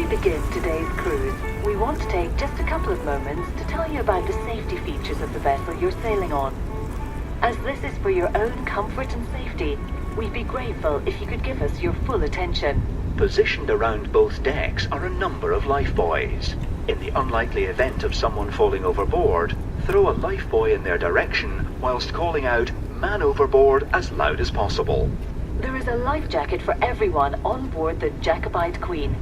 begin today's cruise, we want to take just a couple of moments to tell you about the safety features of the vessel you're sailing on. As this is for your own comfort and safety, we'd be grateful if you could give us your full attention. Positioned around both decks are a number of lifebuoys. In the unlikely event of someone falling overboard, throw a lifebuoy in their direction whilst calling out "man overboard" as loud as possible. There is a life jacket for everyone on board the Jacobite Queen.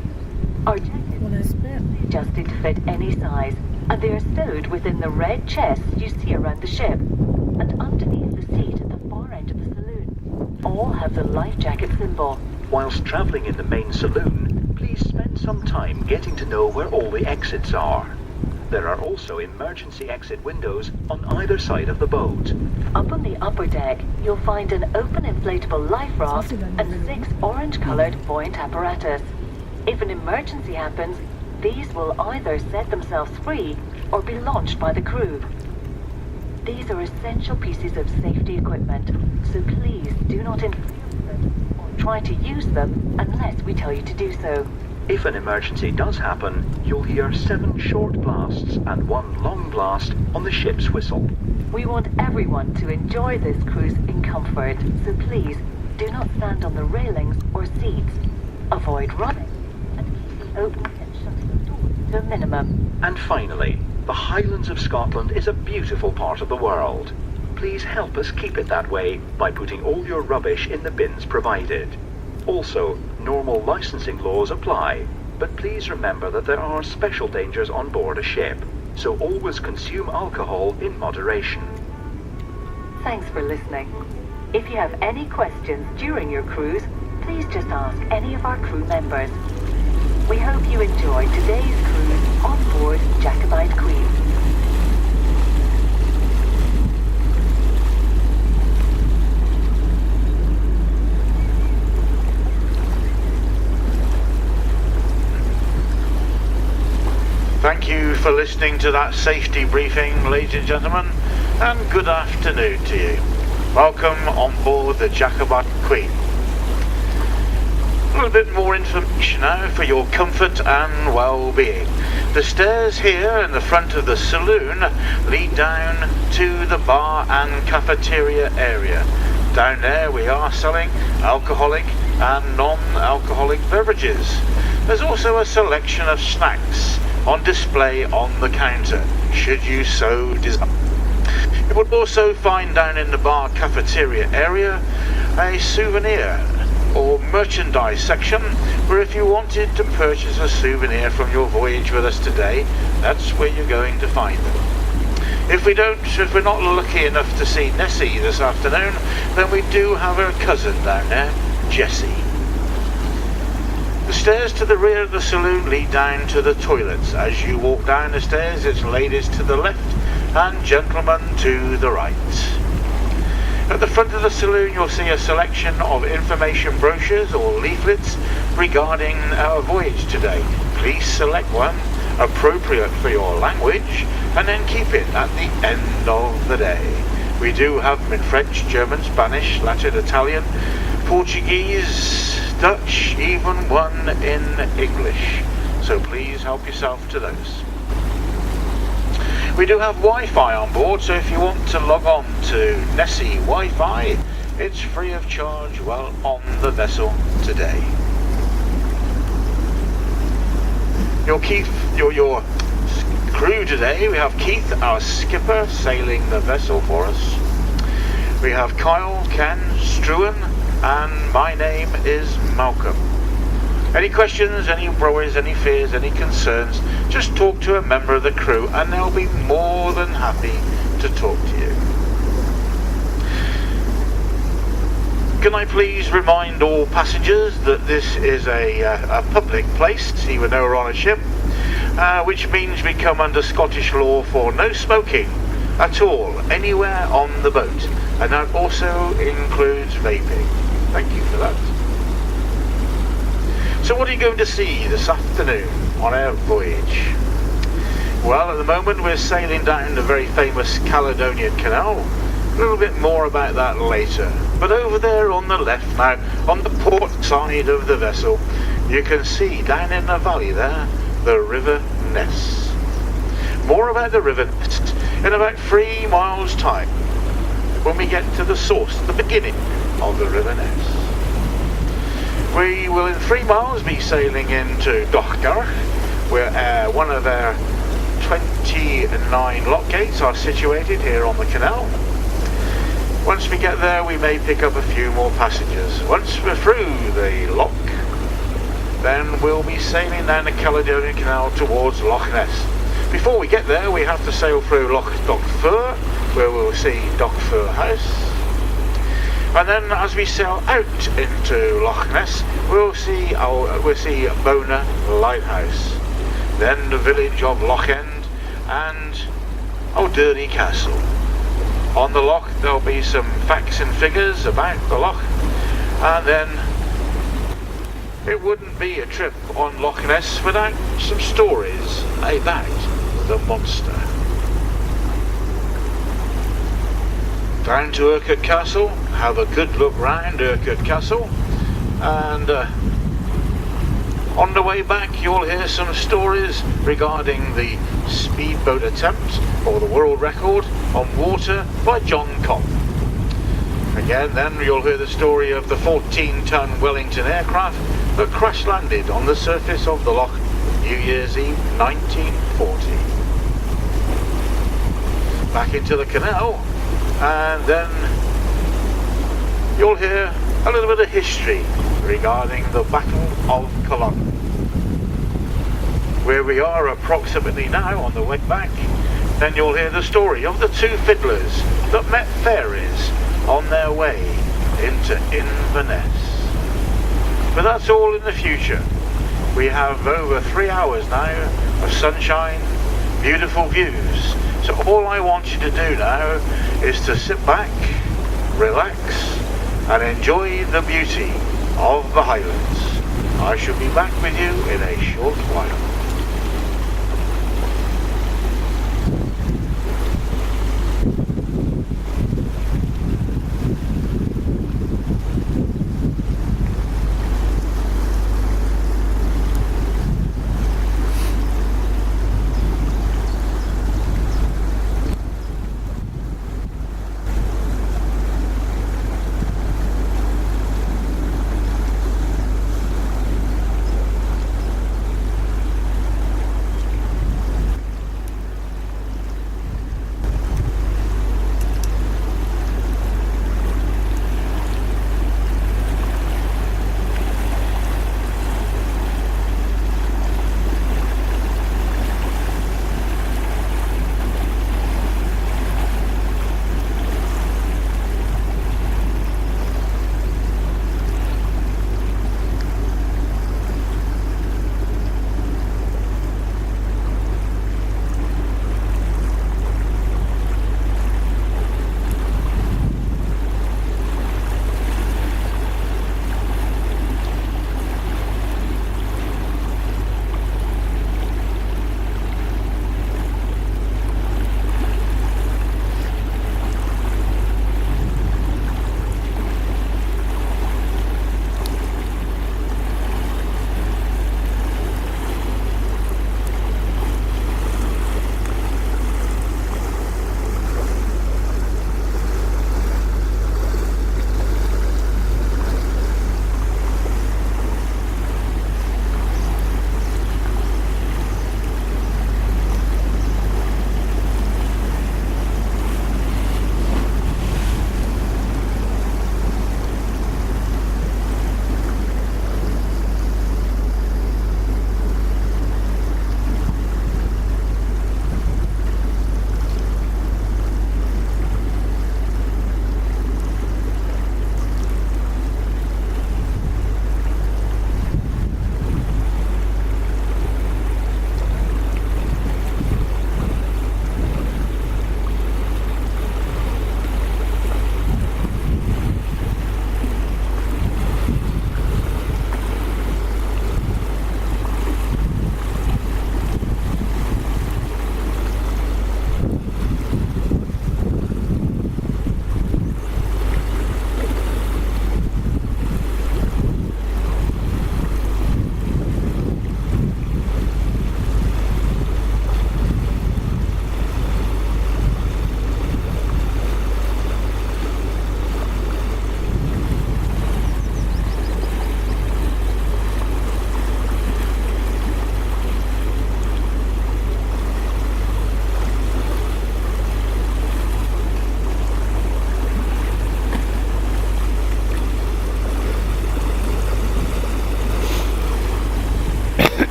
Our jackets are adjusted to fit any size, and they are stowed within the red chests you see around the ship, and underneath the seat at the far end of the saloon. All have the life jacket symbol. Whilst travelling in the main saloon, please spend some time getting to know where all the exits are. There are also emergency exit windows on either side of the boat. Up on the upper deck, you'll find an open inflatable life raft and 6 orange-coloured buoyant apparatus. If an emergency happens, these will either set themselves free or be launched by the crew. These are essential pieces of safety equipment, so please do not interfere with them or try to use them unless we tell you to do so. If an emergency does happen, you'll hear 7 short blasts and 1 long blast on the ship's whistle. We want everyone to enjoy this cruise in comfort, so please do not stand on the railings or seats. Avoid running and keep the opening and shutting of doors to a minimum. And finally, the Highlands of Scotland is a beautiful part of the world. Please help us keep it that way by putting all your rubbish in the bins provided. Also, normal licensing laws apply, but please remember that there are special dangers on board a ship, so always consume alcohol in moderation. Thanks for listening. If you have any questions during your cruise, please just ask any of our crew members. We hope you enjoy today's cruise on board Jacobite Queen. Thank you for listening to that safety briefing, ladies and gentlemen, and good afternoon to you. Welcome on board the Jacobite Queen. A little bit more information now for your comfort and well-being. The stairs here in the front of the saloon lead down to the bar and cafeteria area. Down there we are selling alcoholic and non-alcoholic beverages. There's also a selection of snacks on display on the counter, should you so desire. You will also find down in the bar cafeteria area a souvenir or merchandise section, where if you wanted to purchase a souvenir from your voyage with us today, that's where you're going to find them. If we're not lucky enough to see Nessie this afternoon, then we do have her cousin down there, Jessie. The stairs to the rear of the saloon lead down to the toilets. As you walk down the stairs, it's ladies to the left and gentlemen to the right. At the front of the saloon, you'll see a selection of information brochures or leaflets regarding our voyage today. Please select one appropriate for your language and then keep it at the end of the day. We do have them in French, German, Spanish, Latin, Italian, Portuguese, Dutch, even one in English. So please help yourself to those. We do have Wi-Fi on board, so if you want to log on to Nessie Wi-Fi, it's free of charge while on the vessel today. Your crew today, we have Keith, our skipper, sailing the vessel for us. We have Kyle, Ken, Struan, and my name is Malcolm. Any questions, any worries, any fears, any concerns, just talk to a member of the crew and they'll be more than happy to talk to you. Can I please remind all passengers that this is a public place, even though we're on a ship, which means we come under Scottish law for no smoking at all, anywhere on the boat. And that also includes vaping. Thank you for that. So what are you going to see this afternoon on our voyage? Well, at the moment we're sailing down the very famous Caledonian Canal. A little bit more about that later. But over there on the left now, on the port side of the vessel, you can see down in the valley there, the River Ness. More about the River Ness in about 3 miles' time, when we get to the source, the beginning of the River Ness. We will in 3 miles be sailing into Tomnahurich, where one of our 29 lock gates are situated here on the canal. Once we get there, we may pick up a few more passengers. Once we're through the Loch, then we'll be sailing down the Caledonian Canal towards Loch Ness. Before we get there, we have to sail through Loch Fur, where we'll see Fur House. And then as we sail out into Loch Ness, we'll see Bona Lighthouse. Then the village of Loch End and Dirty Castle. On the Loch there'll be some facts and figures about the Loch, and then it wouldn't be a trip on Loch Ness without some stories about the monster. Down to Urquhart Castle, have a good look round Urquhart Castle, and on the way back you'll hear some stories regarding the speedboat attempt for the world record on water by John Cobb. Again then you'll hear the story of the 14-ton Wellington aircraft that crash landed on the surface of the Loch New Year's Eve 1940. Back into the canal, and then you'll hear a little bit of history regarding the Battle of Culloden. Where we are approximately now on the way back, then you'll hear the story of the 2 fiddlers that met fairies on their way into Inverness. But that's all in the future. We have over 3 hours now of sunshine, beautiful views. So all I want you to do now is to sit back, relax, and enjoy the beauty of the Highlands. I shall be back with you in a short while.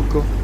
bianco.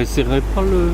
réessayerai pas le...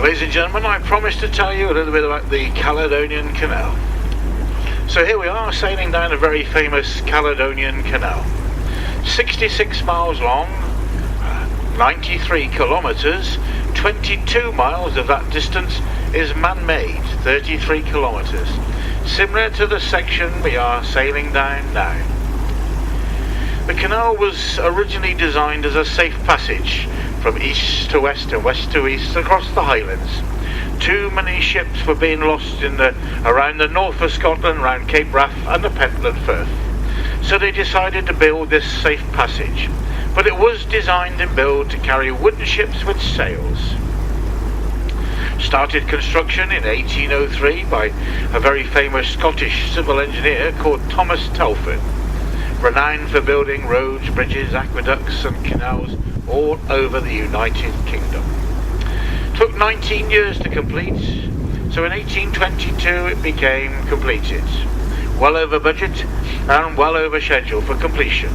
Ladies and gentlemen, I promised to tell you a little bit about the Caledonian Canal. So here we are, sailing down a very famous Caledonian Canal. 66 miles long, 93 kilometres, 22 miles of that distance is man-made, 33 kilometres. Similar to the section we are sailing down now. The canal was originally designed as a safe passage from east to west and west to east across the Highlands. Too many ships were being lost around the north of Scotland, around Cape Wrath and the Pentland Firth. So they decided to build this safe passage. But it was designed and built to carry wooden ships with sails. Started construction in 1803 by a very famous Scottish civil engineer called Thomas Telford, renowned for building roads, bridges, aqueducts and canals all over the United Kingdom. Took 19 years to complete, so in 1822 it became completed. Well over budget and well over schedule for completion.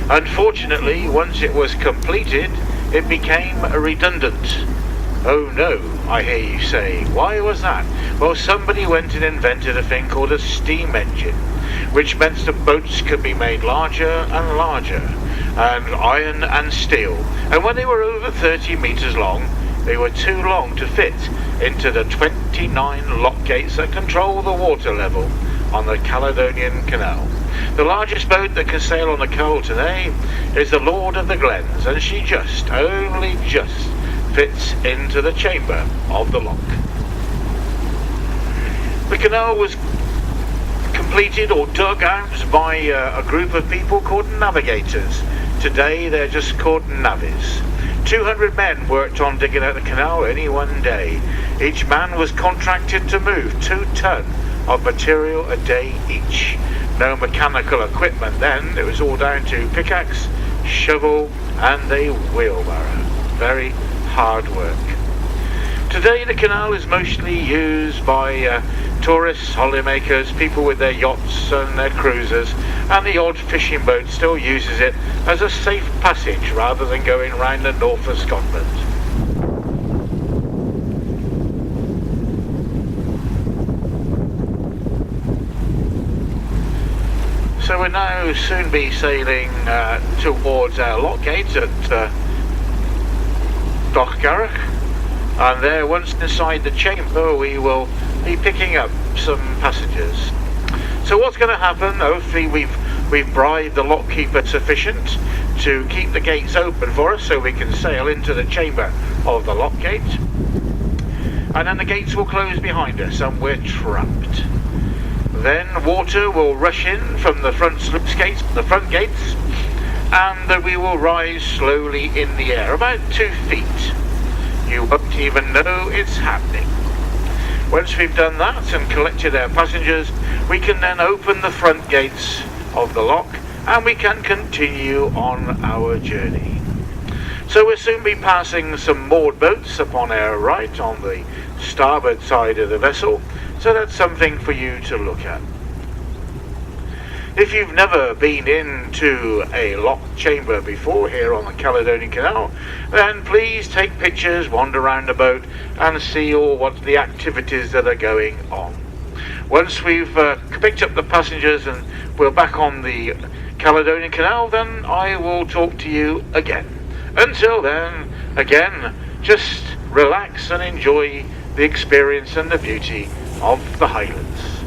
Unfortunately, once it was completed, it became redundant. Oh no, I hear you say. Why was that? Well, somebody went and invented a thing called a steam engine, which meant the boats could be made larger and larger, and iron and steel. And when they were over 30 metres long, they were too long to fit into the 29 lock gates that control the water level on the Caledonian Canal. The largest boat that can sail on the canal today is the Lord of the Glens, and she only just fits into the chamber of the lock. The canal was completed or dug out by a group of people called navigators. Today they're just called navvies. 200 men worked on digging out the canal any one day. Each man was contracted to move 2 tons of material a day each. No mechanical equipment then, it was all down to pickaxe, shovel and a wheelbarrow. Very hard work. Today the canal is mostly used by tourists, holidaymakers, people with their yachts and their cruisers, and the odd fishing boat still uses it as a safe passage rather than going round the north of Scotland. So we'll now soon be sailing towards our lock gate at Tomnahurich, and there, once inside the chamber, we will be picking up some passengers. So what's going to happen? Hopefully we've bribed the lock keeper sufficient to keep the gates open for us so we can sail into the chamber of the lock gate, and then the gates will close behind us and we're trapped. Then water will rush in from the front sluice gates, the front gates, and we will rise slowly in the air, about 2 feet. You won't even know it's happening. Once we've done that and collected our passengers, we can then open the front gates of the lock and we can continue on our journey. So we'll soon be passing some moored boats upon our right on the starboard side of the vessel, so that's something for you to look at. If you've never been into a lock chamber before here on the Caledonian Canal, then please take pictures, wander around the boat and see all what the activities that are going on. Once we've picked up the passengers and we're back on the Caledonian Canal, then I will talk to you again. Until then, again, just relax and enjoy the experience and the beauty of the Highlands.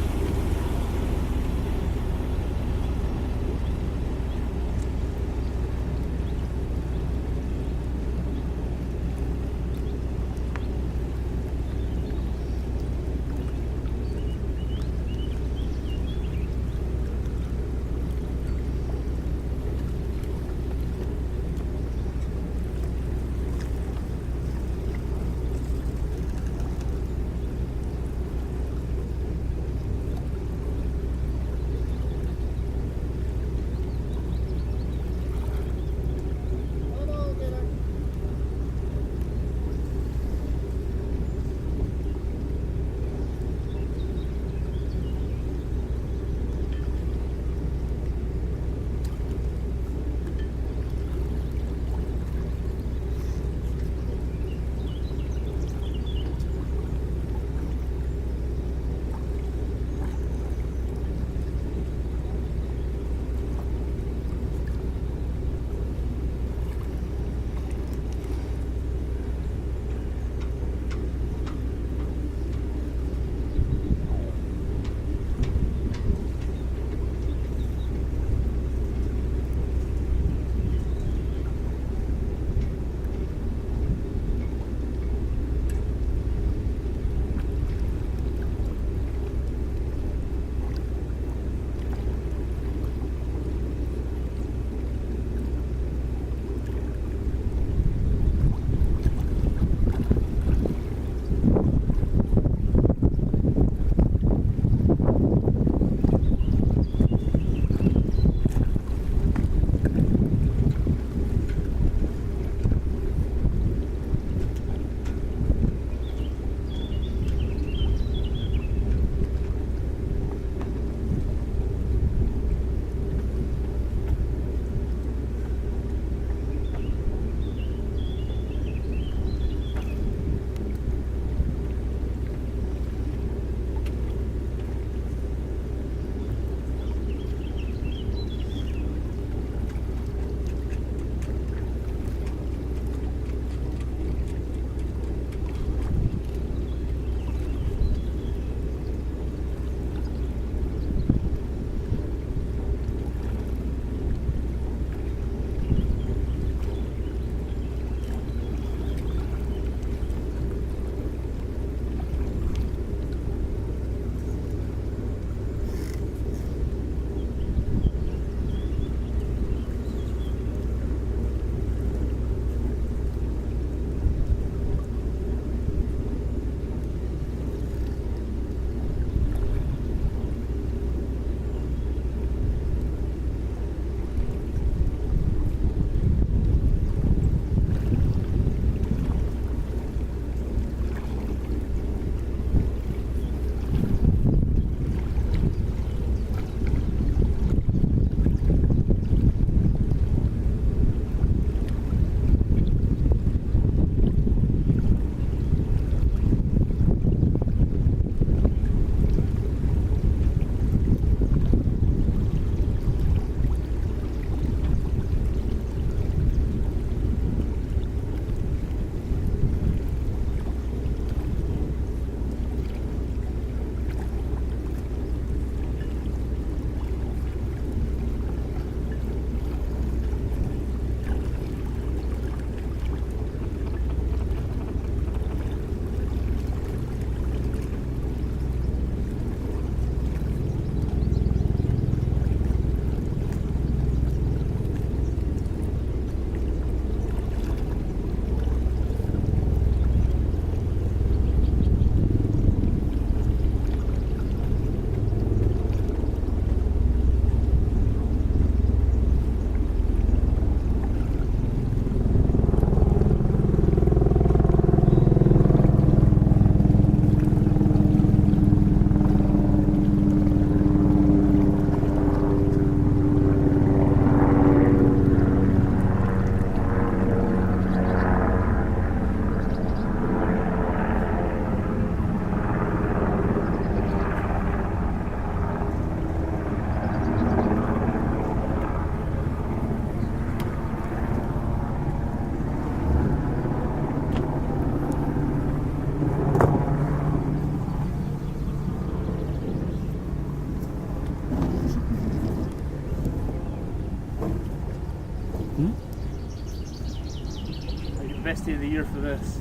bestie of the year for this.